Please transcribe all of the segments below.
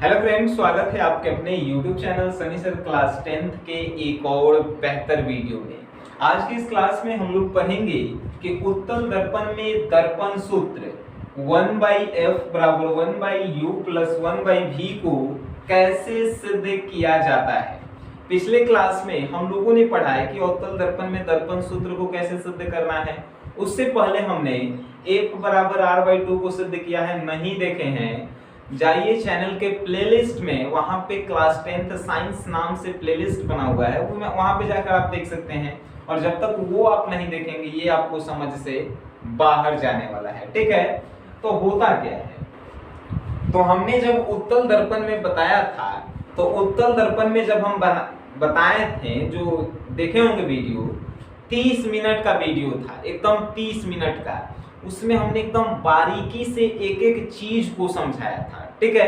Hello friends, स्वागत है आपके अपने YouTube channel Sunny sir class 10th के एक और बेहतर वीडियो में। आज की इस क्लास में हम लोग पढ़ेंगे कि उत्तल दर्पण में दर्पण सूत्र 1/f बराबर 1/u प्लस 1/v को कैसे सिद्ध किया जाता है। पिछले क्लास में हम लोगों ने पढ़ा है कि उत्तल दर्पण में दर्पण सूत्र को कैसे सिद्ध करना है। उससे पहले हमने f बराबर r/2 को सिद्ध किया है। नहीं देखे हैं, जाइए चैनल के प्लेलिस्ट में, वहां पे क्लास 10th साइंस नाम से प्लेलिस्ट बना हुआ है, वो वहां पे जाकर आप देख सकते हैं। और जब तक वो आप नहीं देखेंगे ये आपको समझ से बाहर जाने वाला है। ठीक है, तो होता क्या है, तो हमने जब उत्तल दर्पण में बताया था, तो उत्तल दर्पण में जब हम बताए थे, जो देखे होंगे वीडियो, 30 मिनट का वीडियो था, एकदम 30 मिनट का। उसमें हमने एकदम बारीकी से एक एक चीज को समझाया था। ठीक है,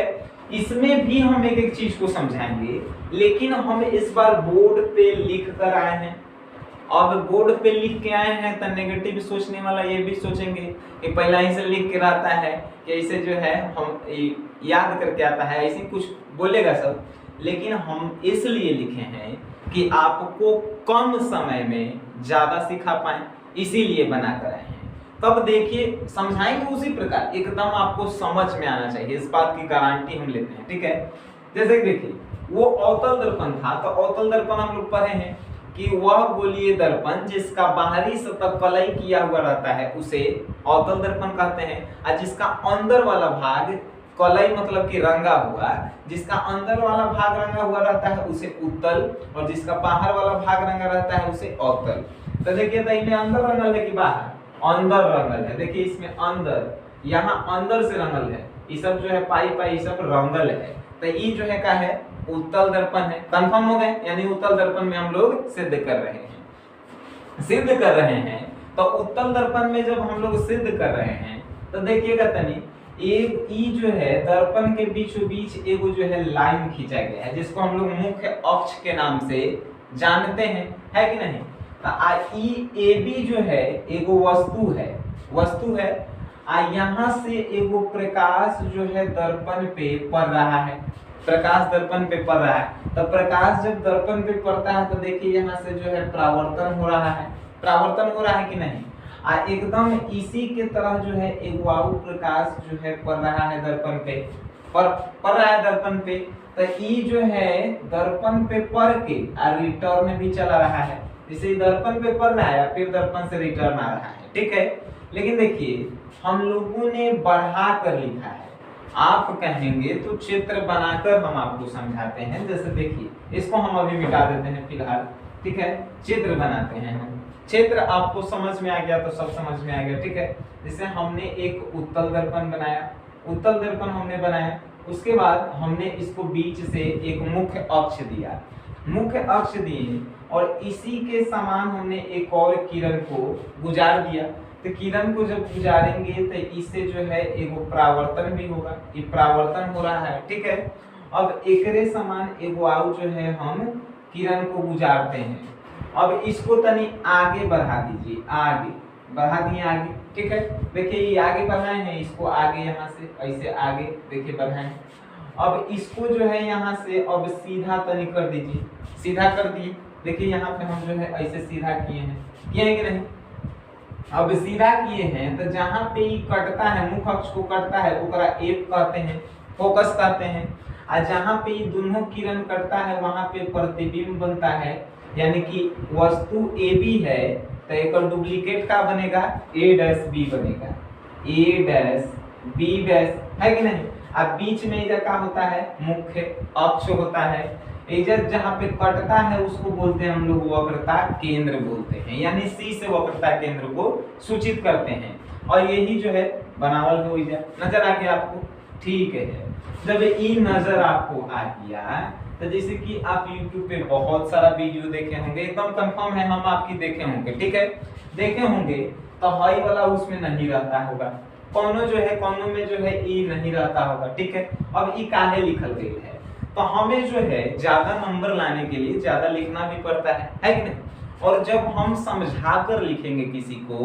इसमें भी हम एक एक चीज को समझाएंगे, लेकिन हम इस बार बोर्ड पे लिख कर आए हैं। अब बोर्ड पे लिख के आए हैं तो नेगेटिव सोचने वाला ये भी सोचेंगे कि पहला ही से लिख के रहता है कि ऐसे जो है हम याद करके आता है, ऐसे कुछ बोलेगा सब। लेकिन हम इसलिए लिखे हैं कि आपको कम समय में ज्यादा सिखा पाए, इसीलिए बना कर आए हैं। तब देखिए, समझाएंगे उसी प्रकार, एकदम आपको समझ में आना चाहिए, इस बात की गारंटी हम लेते हैं। ठीक है, जैसे देखिए, वो अवतल दर्पण था, तो अवतल दर्पण हम लोग पढ़े हैं कि वह गोलीय दर्पण जिसका बाहरी सतह कलई किया हुआ रहता है उसे अवतल दर्पण कहते हैं, और जिसका अंदर वाला भाग, कलई मतलब कि रंगा हुआ, जिसका अंदर वाला भाग रंगा हुआ रहता है उसे उत्तल, और जिसका बाहर वाला भाग रंगा रहता है उसे अवतल। तो देखिए, तो इनमें अंदर रंगल है कि बाहर? अंदर रंगल है। देखिए इसमें अंदर, यहाँ अंदर से रंगल है, ये सब जो है पाई पाई सब रंगल है। तो ये जो है क्या है? उत्तल दर्पण है। कंफर्म हो गए, यानी उत्तल दर्पण में हम लोग सिद्ध कर रहे हैं। तो उत्तल दर्पण में जब हम लोग सिद्ध कर रहे हैं, तो देखिएगा तनी, एक ई जो है दर्पण के बीचों बीच एगो जो है लाइन खींचा गया है, जिसको हम लोग मुख्य अक्ष के नाम से जानते हैं, है कि नहीं? AB जो है एगो वस्तु है। यहाँ से एगो प्रकाश जो है दर्पण पे पड़ रहा है, प्रकाश दर्पण पे पड़ रहा है। तो प्रकाश जब दर्पण पे पड़ता है, तो देखिए यहाँ से जो है परावर्तन हो रहा है कि नहीं? एकदम इसी के तरह जो है एक वायु प्रकाश जो है पड़ रहा है दर्पण पे, पड़ रहा है दर्पण पे। तो ई जो है दर्पण पे पड़ के रिटर्न भी चला रहा है, इसे दर्पण पे पड़ रहा है, फिर दर्पण से रिटर्न आ रहा है। ठीक है, लेकिन देखिए हम लोगों ने बढ़ा कर लिखा है, आप कहेंगे तो चित्र बनाकर हम आपको समझाते हैं। जैसे देखिए, इसको हम अभी मिटा देते हैं फिलहाल। ठीक है, चित्र बनाते हैं हम। चित्र आपको समझ में आ गया तो सब समझ में आ गया। ठीक है, जैसे हमने एक उत्तल दर्पण बनाया, उसके बाद हमने इसको बीच से एक मुख्य अक्ष दिए, और इसी के समान हमने एक और किरण को गुजार दिया। तो किरण को जब गुजारेंगे तो इससे जो है एक परावर्तन भी होगा, ये परावर्तन हो रहा है। ठीक है, अब एकरे समान एक वायु जो है हम किरण को गुजारते हैं। अब इसको तनी आगे बढ़ा दीजिए, बढ़ा दिए आगे। ठीक है, देखिए ये आगे बढ़ाए हैं, इसको आगे यहाँ से ऐसे आगे देखिए बढ़ाए। अब इसको जो है यहाँ से अब सीधा तनी कर दीजिए, सीधा कर दिए। देखिए यहाँ पे हम जो है ऐसे सीधा किए हैं कि नहीं? अब सीधा किए हैं तो जहाँ पे ये कटता है, मुख्य अक्ष को कटता है, ओकरा एफ कहते हैं, फोकस कहते हैं। और जहाँ पे ये दोनों किरण कटता है वहां पे प्रतिबिंब बनता है, यानी कि वस्तु AB है तो एक डुप्लीकेट का बनेगा, A'B बनेगा, A', B' है कि नहीं? अब बीच में इधर क्या होता है? मुख्य अक्ष होता है। इधर जहाँ पे कटता है उसको बोलते हैं हम लोग वक्रता केंद्र बोलते हैं, यानी C से वक्रता केंद्र को सूचित करते हैं। और यही जो है बनावल हो जाए, नजर आ गया आपको? ठीक है, जब ये नजर आपको आ गया, तो जैसे कि आप YouTube पे बहुत सारा वीडियो देखे होंगे, एकदम कंफर्म है हम आपकी देखे होंगे। ठीक है, देखे होंगे तो हाई वाला उसमें नहीं रहता होगा, कोनो में जो है ई नहीं रहता होगा। ठीक है, अब ई काहे लिखल गई है? तो हमें जो है ज्यादा नंबर लाने के लिए ज्यादा लिखना भी पड़ता है कि नहीं? और जब हम समझा कर लिखेंगे किसी को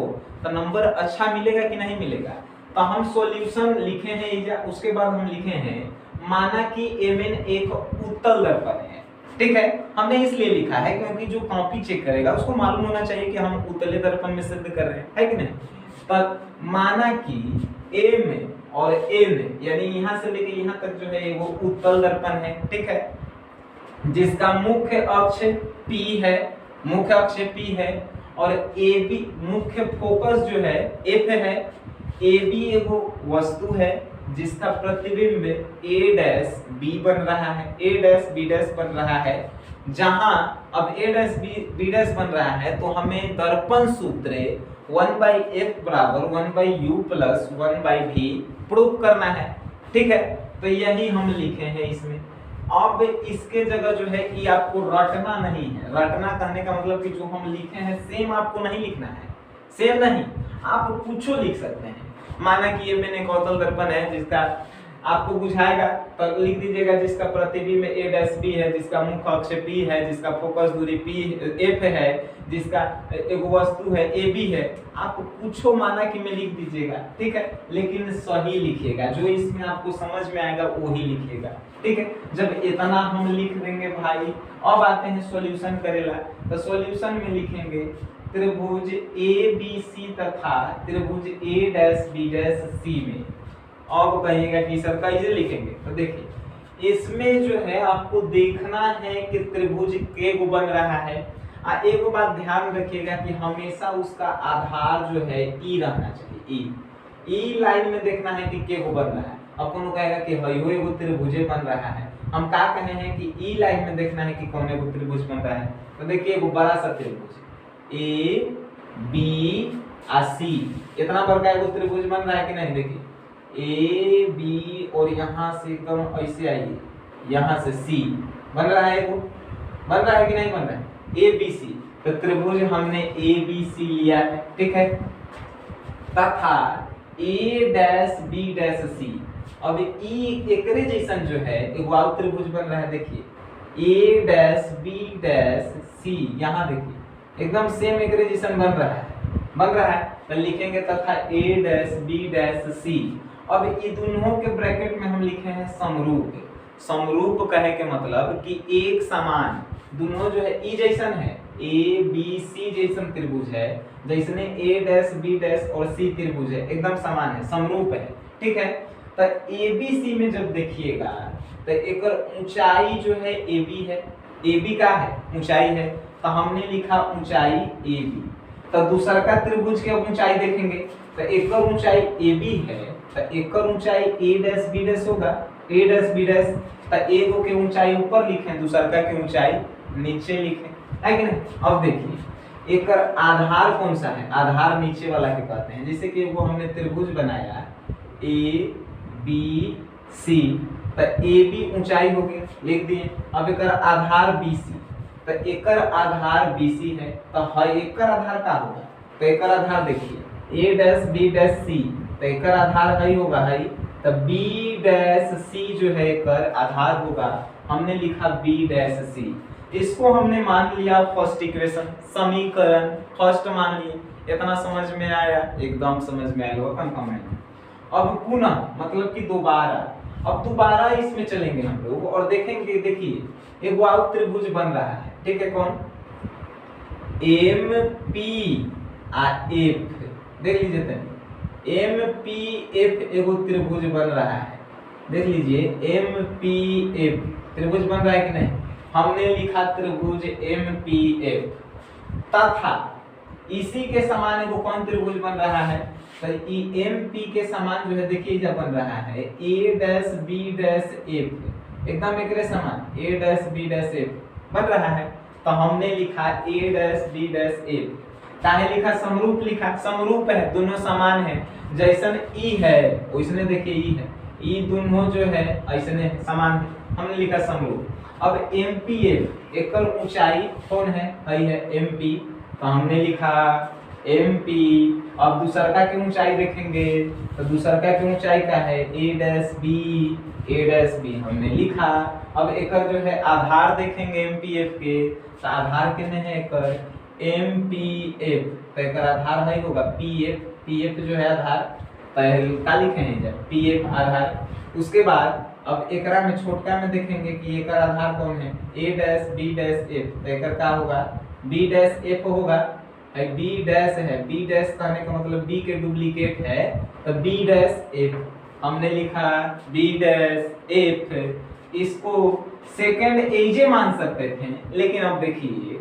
तो नंबर अच्छा मिलेगा कि नहीं मिलेगा? तो हम सॉल्यूशन लिखे हैं, उसके बाद हम लिखे हैं माना कि एमएन एक उत्तल दर्पण है, ठीक है। हमने इसलिए लिखा है क्योंकि जो कॉपी चेक करेगा उसको मालूम होना चाहिए कि हम उत्तले दर्पण में सिद्ध कर रहे हैं, है कि नहीं। पर माना कि एम और एन यानी यहां से लेके यहां तक जो है वो उत्तल दर्पण है, ठीक है, जिसका मुख्य अक्ष P है, मुख्य अक्ष P है, और AB मुख्य फोकस जो है F है। AB एगो वस्तु है जिसका प्रतिबिंब A डैश B बन रहा है, A डैश B डैश बन रहा है। जहां अब A डैश B डैश बन रहा है तो हमें दर्पण सूत्र 1/f बराबर 1/u प्लस 1/v प्रूव करना है, ठीक है। तो यही हम लिखे हैं इसमें। अब इसके जगह जो है ये आपको रटना नहीं है। रटना कहने का मतलब कि जो हम लिखे हैं सेम आपको नहीं लिखना है, सेम नहीं, आप कुछ लिख सकते हैं। माना कि ये मैंने कौतल दर्पण है जिसका आपको बुझाएगा तो लिख दीजिएगा जिसका प्रतिबिंब A डैश B है, जिसका मुख्य अक्ष P है, जिसका फोकस दूरी P F है, जिसका एक वस्तु है AB है। आप कुछ माना कि मैं लिख दीजिएगा, ठीक है, लेकिन सही लिखिएगा, जो इसमें आपको समझ में आएगा वही लिखिएगा, ठीक है। जब इतना हम लिख देंगे भाई, अब आते हैं सॉल्यूशन करेला। तो सॉल्यूशन में लिखेंगे त्रिभुज ABC तथा त्रिभुज A dash B dash C में। अब कहिएगा कि सर कैसे लिखेंगे, तो देखिए इसमें जो है आपको देखना है कि त्रिभुज के को बन रहा है। एक बात ध्यान रखिएगा कि हमेशा उसका आधार जो है ई रहना चाहिए, ई लाइन में देखना है कि के को बन रहा है। अब कौन कहेगा कि हयो एगो त्रिभुज बन रहा है, हम क्या कहे हैं कि ई लाइन में देखना है कि कौन एगो त्रिभुज बन रहा है। तो देखिए एगो बड़ा सा त्रिभुज ए बी और सी, इतना बड़ा एगो त्रिभुज बन रहा है कि नहीं। देखिए ए बी और यहाँ से एकदम ऐसे आइए, यहाँ से सी बन रहा है, वो बन रहा है कि नहीं बन रहा है, ए बी सी। तो त्रिभुज हमने ए बी सी लिया है, ठीक है, तथा ए डैश बी डैश सी। अब ई एकरे जैसन जो है एक और त्रिभुज बन रहा है, देखिए ए डैश बी डैश सी, यहाँ देखिए एकदम सेम एकरे जैसन बन रहा है। तो लिखेंगे तथा ए डैश बी डैश सी। अब ये दोनों के ब्रैकेट में हम लिखे हैं समरूप। समरूप कहे के मतलब कि एक समान, दोनों जो है ई जैसन है, ए बी सी जैसन त्रिभुज है, जैसने ए डैश बी डैश और सी त्रिभुज है, एकदम समान है, समरूप है, ठीक है। तो ए बी सी में जब देखिएगा तो एक ऊंचाई जो है ए बी है, ए बी का है ऊंचाई है, तो हमने लिखा ऊंचाई ए बी। तो दूसरा का त्रिभुज के ऊंचाई देखेंगे तो एक ऊंचाई ए बी है, तो एक ऊंचाई ए डैश बी डैश होगा, ए डैश बी डैश। तो एक के ऊंचाई ऊपर लिखें, दूसरा का की ऊंचाई नीचे लिखें, है कि नहीं। अब देखिए एक आधार कौन सा है, आधार नीचे वाला के कहते हैं। जैसे कि वो हमने त्रिभुज बनाया ए बी सी, तो ए बी ऊंचाई हो गई, लिख दिए। अब एक आधार बी सी, तो एक आधार बी सी है, तो एक आधार का होगा, तो एक आधार देखिए ए डैश बी डैश सी, तो एक आधार है होगा है, तो बी डैश सी जो है एक आधार होगा, हमने लिखा बी डैश सी। इसको हमने मान लिया फर्स्ट इक्वेशन, समीकरण फर्स्ट मान लिए। इतना समझ में आया, एकदम समझ में आया होगा, कंफर्म है। अब पुनः मतलब कि दोबारा, अब दोबारा इसमें चलेंगे हम लोग और देखेंगे। देखिए एक और त्रिभुज बन रहा है, ठीक है, कौन, एम पी और एफ। देख लीजिए एम पी एफ एगो त्रिभुज बन रहा है, देख लीजिए एम पी एफ त्रिभुज बन रहा है कि नहीं। हमने लिखा त्रिभुज एम पी एफ तथा इसी के समान एगो कौन त्रिभुज बन रहा है, तो एम पी के समान जो है देखिए जब बन रहा है ए डैश बी डैश एफ, एकदम एक समान ए डैश बी डैश एफ बन रहा है। तो हमने लिखा ए डैश बी डैश एफ, काहे लिखा, समरूप लिखा, समरूप है, दोनों समान है, जैसन ई है वैसने देखिए ई है, ई दोनों जो है ऐसने समान है, हमने लिखा समरूप। अब एम पी एफ एक ऊंचाई कौन है एम पी, तो हमने लिखा एम पी। अब दूसरा की ऊंचाई देखेंगे तो दूसरा की ऊंचाई का है ए डैश बी, हमने लिखा। अब एक जो है आधार देखेंगे एम पी एफ के, तो आधार के में है एक एम पी एफ, तो एक आधार है होगा पी एफ जो है आधार, तो क्या लिखे हैं जब पी एफ आधार। उसके बाद अब एकरा में छोटका में देखेंगे कि एकर आधार कौन है, a dash b dash f, तो एकर का होगा b डैश f होगा, है b डैश है, b डैश कहने का मतलब b के डुप्लीकेट है, तो b डैश f हमने लिखा b डैश f। इसको सेकंड एजे मान सकते थे, लेकिन अब देखिए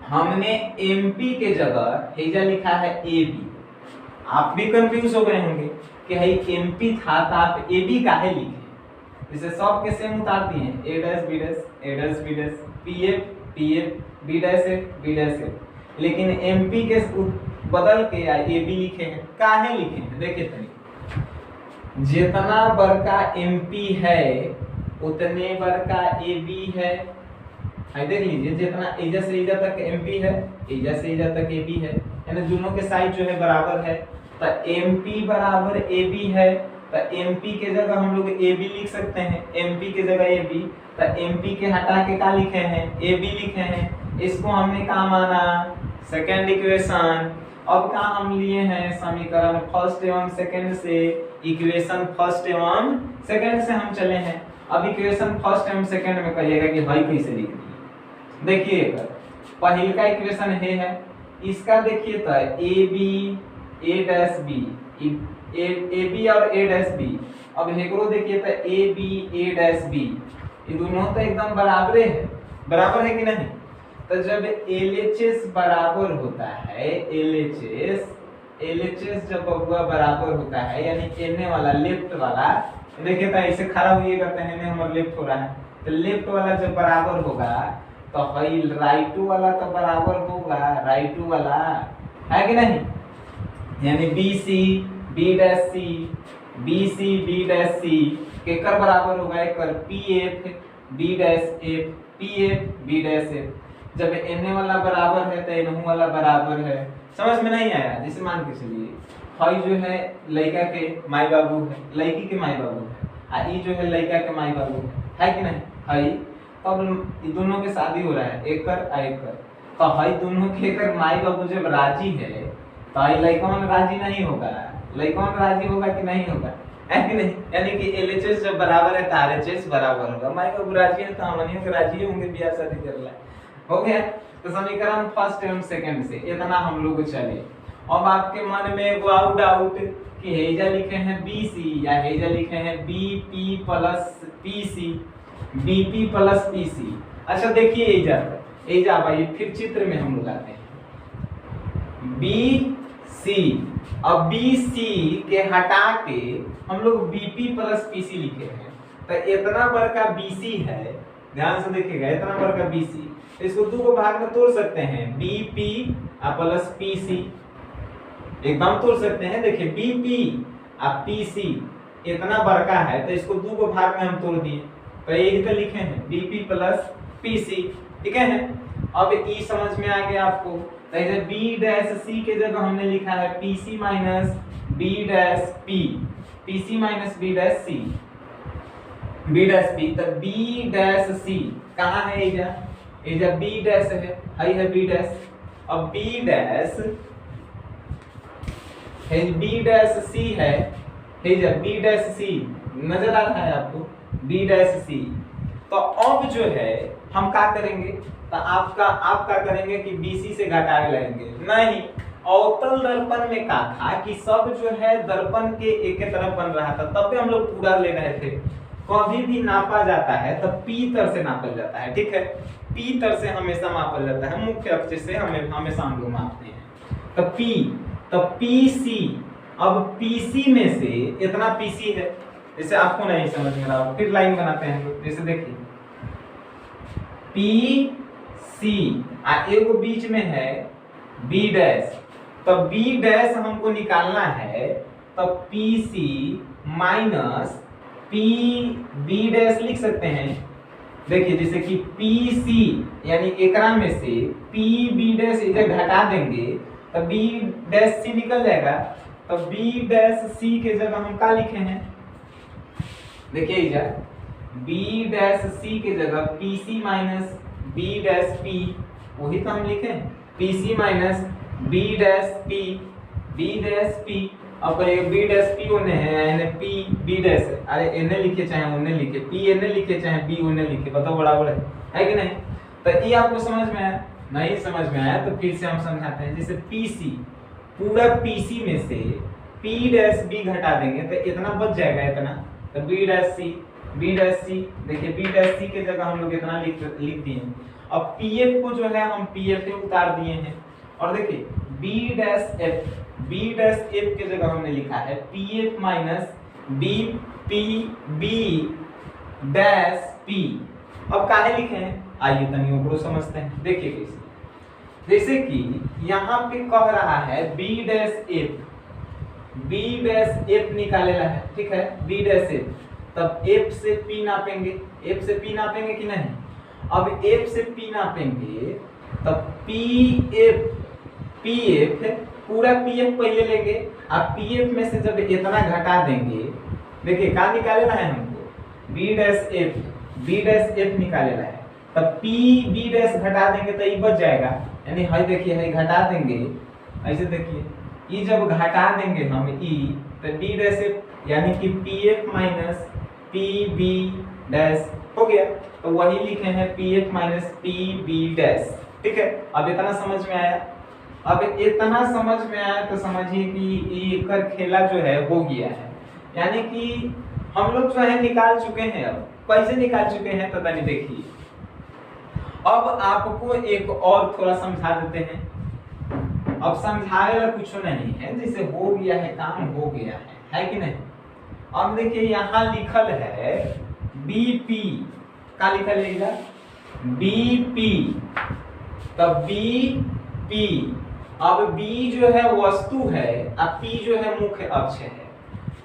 हमने mp के जगह हेजा लिखा है ab। आप भी कंफ्यूज हो गए होंगे कि भाई mp था तो आप ab काहे लिखे, इसे सब के सेम उतार दिए a dash b dash a dash b dash pf pf b dash f b dash f, लेकिन mp के बदल के ab लिखे हैं। काहे लिखे हैं देखिए तनी, जितना बड़का mp है उतने बड़का ab है। देख लीजिए जितना एजा से एजा तक mp है, एजा से एजा तक ab है, यानी दोनों के साइड जो है बराबर है, तो mp बराबर ab है, तो mp के जगह हम लोग ab लिख सकते हैं, mp के जगह ab, तो mp के हटा के क्या लिखे हैं ab लिखे हैं। इसको हमने कहा माना सेकंड इक्वेशन। अब कहा हम लिए हैं समीकरण फर्स्ट एवं सेकंड से, इक्वेशन फर्स्ट एवं सेकंड से हम चले हैं। अब इक्वेशन फर्स्ट एवं सेकंड में कहिएगा कि भाई कैसे लिख दिए। देखिए पहले का इक्वेशन है, इसका देखिए तो A B A dash B, A B और ए डैश बी। अब हेकरो देखिए तो A B A dash B, ये दोनों तो एकदम बराबर है, बराबर है कि नहीं। तो जब LHS बराबर होता है, LHS जब बबुआ बराबर होता है, यानी एने वाला लेफ्ट वाला, देखिए तो ऐसे खड़ा हुइएगा तो एने हमारा लेफ्ट हो रहा है, तो लेफ्ट वाला जब बराबर होगा तो हई राइट वाला तो बराबर होगा, राइट वाला है कि नहीं, यानी BC B dash C BC B dash C केकर बराबर होगा, एकर PF B dash F PF B dash F। जब एने वाला बराबर है तो एनहु वाला बराबर है। समझ में नहीं आया, जैसे मान के चलिए हई जो है लड़का के माई बाबू है, लड़की के माई बाबू है, आ ई जो है लड़का के माई बाबू है कि नहीं हई। तब दोनों के शादी हो रहा है, एकर आ एकर, तो हई दोनों के एकर माई बाबू जब राजी है तो हई लड़कवन राजी नहीं होगा, लड़कवन राजी होगा कि नहीं होगा, है कि नहीं। यानी कि LHS जब बराबर है तो RHS बराबर होगा, माई बाबू राजी है तो हमनियों के राजी होंगे ब्याह शादी करला। हो गया, तो समीकरण फर्स्ट एवं सेकंड से इतना हम लोग चले। अब आपके मन में एगो आउट डाउट कि हेजा लिखे हैं BC या हेजा लिखे हैं BP plus PC, BP plus PC। अच्छा देखिए एजा भाई फिर चित्र में हम लोग आते हैं BC। अब BC के हटा के हम लोग BP प्लस PC लिखे हैं, तो इतना बड़का BC है, ध्यान से देखिएगा इतना बड़का BC, इसको दो भाग में तोड़ सकते हैं, BP प्लस PC एकदम तोड़ सकते हैं। देखिए BP और PC इतना बड़का है तो इसको दो भाग में हम तोड़ दिए, तो यही तो लिखे हैं BP प्लस PC, ठीक है। अब ई समझ में आ गया आपको, तो इधर B डैश C के जगह हमने लिखा है PC minus B dash P, PC minus B dash C, B dash P, तो B डैश C कहाँ है इधर B डैश है B डैश। अब B dash B dash C है, B डैश C नजर आ रहा है आपको, B डैश C। तो अब जो है हम क्या करेंगे, तो आप क्या करेंगे कि BC से घटा लेंगे, नहीं अवतल दर्पण में क्या था कि सब जो है दर्पण के एक तरफ बन रहा था, तब भी हम लोग पूरा ले रहे थे। कभी भी नापा जाता है तो P तर से नापा जाता है, ठीक है, P तर से हमेशा मापा जाता है, मुख्य अक्ष से हमेशा हम लोग मापते हैं। तो PC, अब PC में से इतना PC है, जैसे आपको नहीं समझ में रहा फिर लाइन बनाते हैं हम लोग, जैसे देखिए PC एगो बीच में है B डैश, तो B डैश हमको निकालना है, तो PC माइनस B डैश लिख सकते हैं। देखिए जैसे कि PC यानी एकरा में से B डैश इधर घटा देंगे तो B डैश C निकल जाएगा, तो B डैश C के जगह हम क्या लिखे हैं, देखिए इधर B डैश C के जगह PC minus B dash P, वही तो हम लिखे हैं PC minus B dash P, B dash P। अब कहिए बी डैश पी ओने है यानी पी बी डैश है, अरे एने लिखे चाहे ओने लिखे, पी एने लिखे चाहे बी ओने लिखे, बताओ बराबर है कि नहीं? तो ये आपको समझ में आया? नहीं समझ में आया तो फिर से हम समझाते हैं। जैसे पीसी, पूरा पीसी में से पी डैश बी घटा देंगे तो इतना बच जाएगा, इतना, तो B dash C, B dash C, देखिए बी डैश सी के जगह हम लोग इतना लिख दिए। अब पीएफ को जो है हम पीएफ पे उतार दिए हैं, और देखिए B dash F, B dash F के जगह हमने लिखा है PF minus B P B dash P. अब काहे लिखे हैं, आइए तनिक ओकरो समझते हैं। देखिए कैसे, जैसे कि यहाँ पे कह रहा है B dash F, B dash F निकालेला है, ठीक है, बी डैश एफ, तब एफ से पी नापेंगे, एफ से पी नापेंगे कि नहीं? अब एफ से पी नापेंगे तब पी एफ पूरा पी एफ पहले लेंगे, अब पी एफ में से जब इतना घटा देंगे, देखिए क्या निकालेना है हमको, बी डैश एफ निकालेना है, तब पी बी डैश घटा देंगे तो ये बच जाएगा, यानी हाई देखिए हाई घटा देंगे, ऐसे देखिए ये जब घटा देंगे हम ई तो डी डैश एफ यानी कि P F minus P B dash हो गया, तो वही लिखे हैं P F minus P B dash, ठीक है। अब इतना समझ में आया? अब इतना समझ में आया तो समझिए कि ये कर खेला जो है हो गया है, यानी कि हम लोग जो है निकाल चुके हैं। अब कैसे निकाल चुके हैं तो तनी देखिए। अब आपको एक और थोड़ा समझा देते हैं। अब समझाने वाला कुछ नहीं है, जैसे हो गया है काम हो गया है कि नहीं? अब देखिए यहाँ लिखल है बीपी, क्या लिखल है इधर? बीपी, तब बीपी, अब बी जो है वस्तु है और पी जो है मुख्य अक्ष है,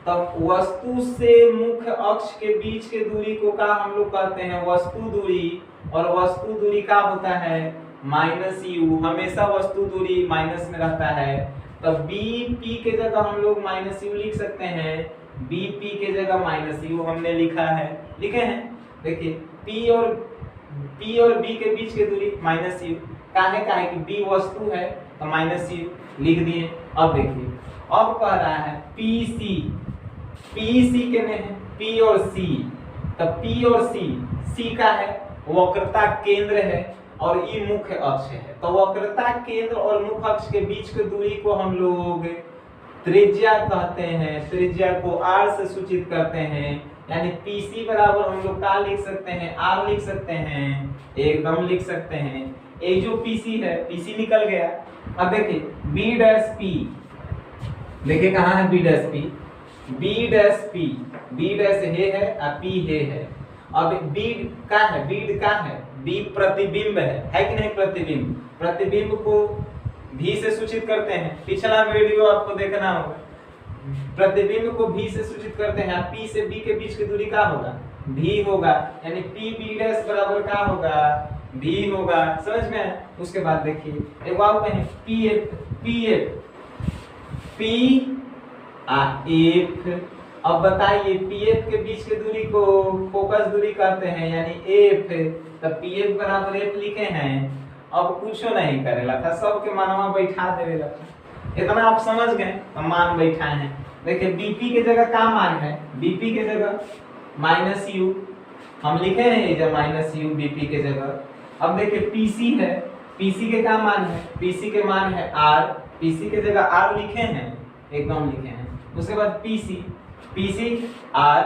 तब वस्तु से मुख्य अक्ष के बीच के दूरी को क्या हम लोग कहते हैं? वस्तु दूरी, और वस्तु दूरी क्या होता है? माइनस यू, हमेशा वस्तु दूरी माइनस में रहता है, तब बी पी के जगह हम लोग माइनस यू लिख सकते हैं, बी पी के जगह माइनस यू हमने लिखा है, लिखे हैं। देखिए पी और बी के बीच की दूरी माइनस यू, काहे कि बी वस्तु है तो माइनस यू लिख दिए। अब देखिए अब कह रहा है पी सी, पी सी के में है पी और सी, तब पी और सी का है वक्रता केंद्र है और ये मुख्य अक्ष है, तो वक्रता केंद्र और मुख्य अक्ष के बीच की दूरी को हम लोग त्रिज्या कहते हैं, त्रिज्या को r से सूचित करते हैं, यानी PC बराबर हम लोग क्या लिख सकते हैं? r लिख सकते हैं, एकदम लिख सकते हैं। ये जो PC है, PC निकल गया। अब देखिए B डैश P, देखिए कहाँ है B dash P? B dash P, B dash हे है और P हे है। अब B का है, B का है, B प्रतिबिंब है कि नहीं? प्रतिबिंब, प्रतिबिंब को भी से सूचित करते हैं, पिछला वीडियो आपको देखना होगा। प्रतिबिंब को भी से सूचित करते हैं, P से B के बीच की दूरी क्या होगा? भी होगा, यानी P B डैश बराबर क्या होगा? भी होगा, समझ में आया? उसके बाद देखिए एक और कहें P F, अब बताइए PF के बीच की दूरी को फोकस दूरी कहते हैं, यानी F, तब PF बराबर F लिखे हैं। अब कुछ नहीं करेला था, सबके मानवा बैठा देवेला था। इतना आप समझ गए तो मान बैठाए हैं। देखिए BP के जगह क्या मान है? BP के जगह माइनस यू हम लिखे हैं, जब माइनस यू BP के जगह। अब देखिए PC है, PC के क्या मान है? PC के मान है R, PC के जगह R लिखे हैं, एकदम लिखे हैं। उसके बाद PC R,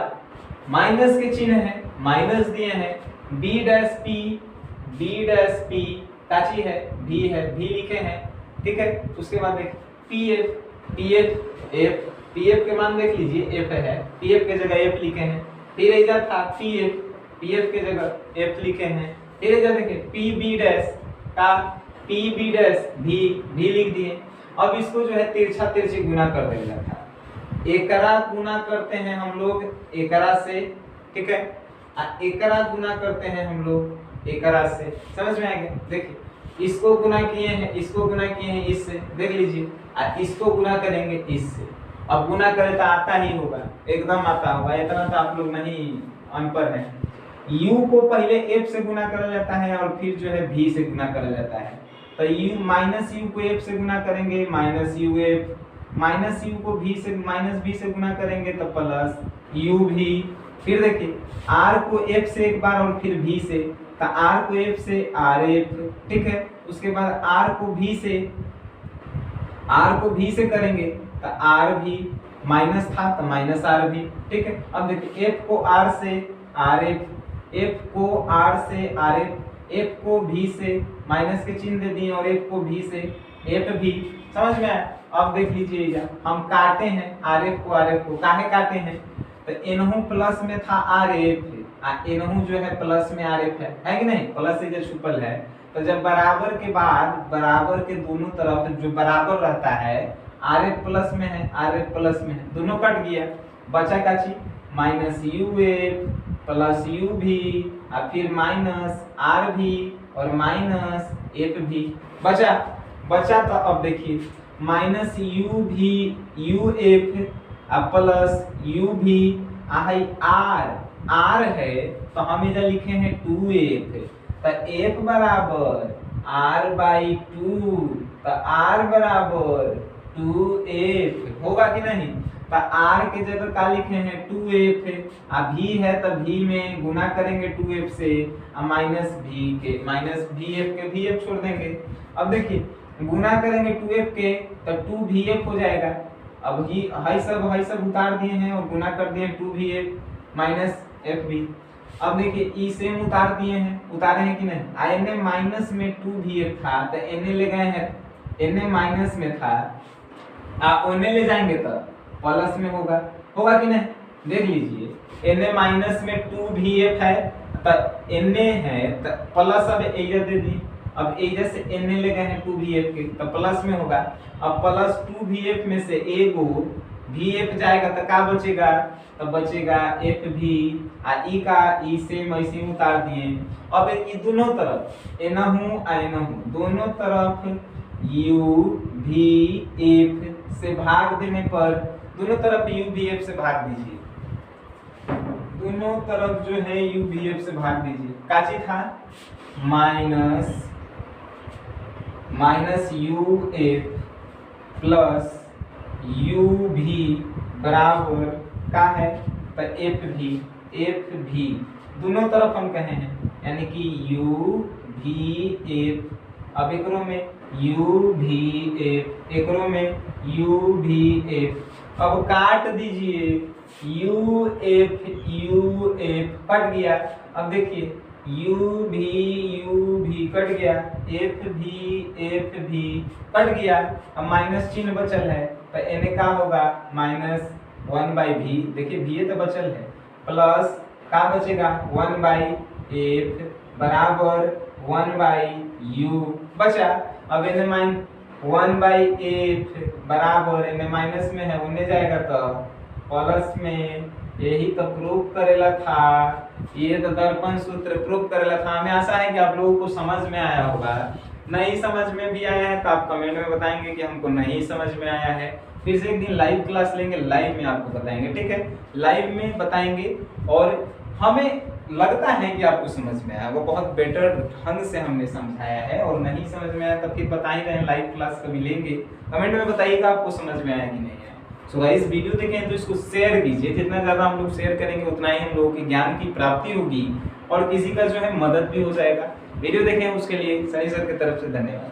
माइनस के चिन्ह है, माइनस दिए हैं, B डैश P काची है? भी है, भी लिखे हैं, ठीक है। उसके बाद देख PF के मान देख लीजिए, F है, PF के जगह F लिखे हैं, फिर इधर था PF के जगह F लिखे हैं, फिर इधर देखिए PB डैश भी लिख दिए। अब इसको जो है तिरछा तिरछी गुना कर देगा था, एकरा गुना करते हैं हम लोग एकरा से, ठीक है, एकरा गुना करते हैं हम लोग एकरा से, समझ में आएगा? देखिए इसको गुना किए हैं, इसको गुना किए हैं इससे, देख लीजिए, इसको गुना करेंगे इससे। अब गुना करें तो आता ही होगा, एकदम आता होगा, इतना तो आप लोग नहीं अनपढ़ हैं। u को पहले f से गुना करा जाता है और फिर जो है v से गुना करा जाता है, तो u माइनस यू को f से गुना करेंगे, minus you f minus you को भी से माइनस बी से गुना करेंगे तो प्लस यू भी। फिर देखिए आर को एफ से एक बार और फिर भी से, तो आर को एफ से आर एफ, ठीक है। उसके बाद आर को भी से करेंगे तो आर भी, माइनस था तो माइनस आर भी, ठीक है। अब देखिए एफ को आर से आर एफ, एफ को आर से आर एफ, एफ को भी से माइनस के चिन्ह दे दिए और एफ को भी से एफ भी। समझ में आया? अब देख लीजिए हम काटे हैं आर एफ को काहे काटे हैं, तो एनहु प्लस में था आर एफ, एनहु जो है प्लस में आर एफ है कि नहीं, प्लस से जो छुपल है। तो जब बराबर के बाद बराबर के दोनों तरफ जो बराबर रहता है, आर एफ प्लस में है आर एफ प्लस में है, दोनों कट गया, बचा क्या चीज minus U F plus you भी और फिर माइनस आर भी और माइनस एफ भी बचा। तो अब देखिए माइनस यू भी यू एफ प्लस यू भी आर है, तो हम इधर लिखे हैं 2f, तो f बराबर r/2, तो r बराबर 2f होगा कि नहीं। तो r के जगह क्या लिखे हैं 2f, v है तो v में गुना करेंगे 2f से, माइनस vf के vf छोड़ देंगे। अब देखिए गुना करेंगे 2f के तो 2vf हो जाएगा। अब ही हाई सब उतार दिए हैं और गुना कर दिए 2vf माइनस fv। अब देखिए ई सेम उतारे हैं कि नहीं, na माइनस में 2vf था तो na ले गए हैं, na माइनस में था ओने ले जाएंगे तो प्लस में होगा कि नहीं। देख लीजिए na माइनस में 2vf है तो na है तो प्लस, अब एजा दे दी, अब एजा से na ले गए हैं 2vf के तो प्लस में होगा। अब प्लस 2vf में से एगो vf जाएगा तो क्या बचेगा, तो बचेगा f भी, ई का ई सेम ऐसे ही उतार दिए। अब ये दोनों तरफ एनहु दोनों तरफ u भी f से भाग देने पर, दोनों तरफ u भी f से भाग दीजिए, दोनों तरफ जो है u भी f से भाग दीजिए। काची था minus U F plus you भी बराबर का है तो एफ भी, दोनों तरफ हम कहे हैं यानी कि यू भी एफ। अब एकरो में यू भी एफ, एकरो में यू भी एफ। अब काट दीजिए यू एफ कट गया। अब देखिए यू भी कट गया, एफ भी कट गया। अब माइनस चिन्ह बचल है तो एन का होगा माइनस 1/v, देखिए v तो बचल है, प्लस का बचेगा 1/f बराबर 1/u बचा। अब एन माइन 1/f बराबर एन माइनस में है, उन्हें जाएगा तो प्लस में। यही तो प्रूफ करेला था, ये तो दर्पण सूत्र प्रूफ करेला था। हमें आशा है कि आप लोगों को समझ में आया होगा। नहीं समझ में भी आया है तो आप कमेंट में बताएंगे कि हमको नहीं समझ में आया है। फिर से एक दिन लाइव क्लास लेंगे, लाइव में आपको बताएंगे, ठीक है, लाइव में बताएंगे। और हमें लगता है कि आपको समझ में आया, वो बहुत बेटर ढंग से हमने समझाया है। और नहीं समझ में आया तब फिर बता ही रहे, लाइव क्लास कभी लेंगे, कमेंट में बताइएगा आपको समझ में आया कि नहीं आया। सो गाइस वीडियो देखें तो इसको शेयर कीजिए, जितना ज़्यादा हम लोग शेयर करेंगे उतना ही हम लोगों के ज्ञान की प्राप्ति होगी और किसी का जो है मदद भी हो जाएगा। वीडियो देखें उसके लिए सनी सर की तरफ से धन्यवाद।